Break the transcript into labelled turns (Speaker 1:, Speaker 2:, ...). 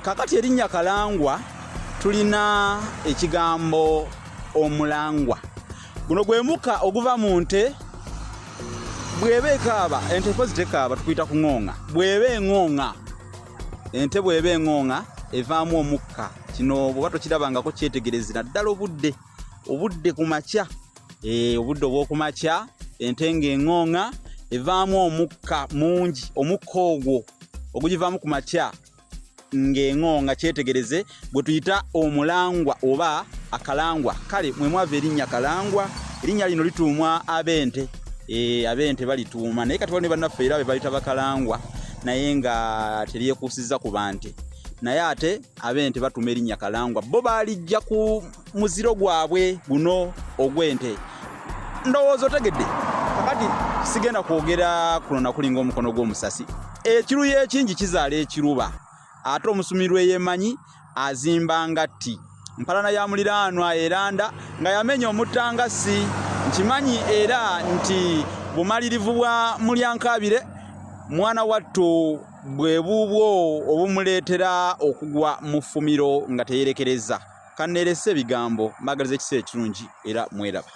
Speaker 1: kakati erinnya kalangwa tulina ekigambo omulangwa. Guno gwe muka oguva mu nte bw'eba ekaaba, ente kozi tekaaba tukuyita kuŋŋooŋa. Bw'eba eŋŋooŋa, ente bw'eba eŋŋooŋa evaamu omukka. Kino bw'oba tokirabangako kyetegerezera ddala obudde ku makya. Obudde obw'okumakya ente ng'eŋŋooŋa evaamu omukka mungi. Omukka ogwo ogugivaamu ku makya ng'eŋŋooŋa kyetegereze gwe tuyita omulangwa oba akalangwa. Kale mwe mwava erinnya kalangwa. Erinnya lino lituumwa ab'ente. Ab'ente balituuma naye kati wano bannaffe era be balita bakalangwa naye nga teryekuusizza ku bante. Naye ate ab'ente batuuma erinnya kalangwa. Bo baalijja ku muziro gwabwe guno ogw'ente. Ndowooza otegedde. Kakati sigenda kwogera kuno nakulinga omukono gw'omusasi. Ekiruyi ekingi kizaala ekiruba. Ate omusumirwa eyemanyi azimba ngatti. Mpalana ya muliraanwa eranda nga yamenya omutangasi. Nkimanyi era nti bumalirivu bwa mulyankabire mwana wattu bwe buubwo obumuleetera okugwa mu ffumiro nga teyerekereza. Kanneerese ebigambo mbagaliza ekiseera ekirungi era mweraba.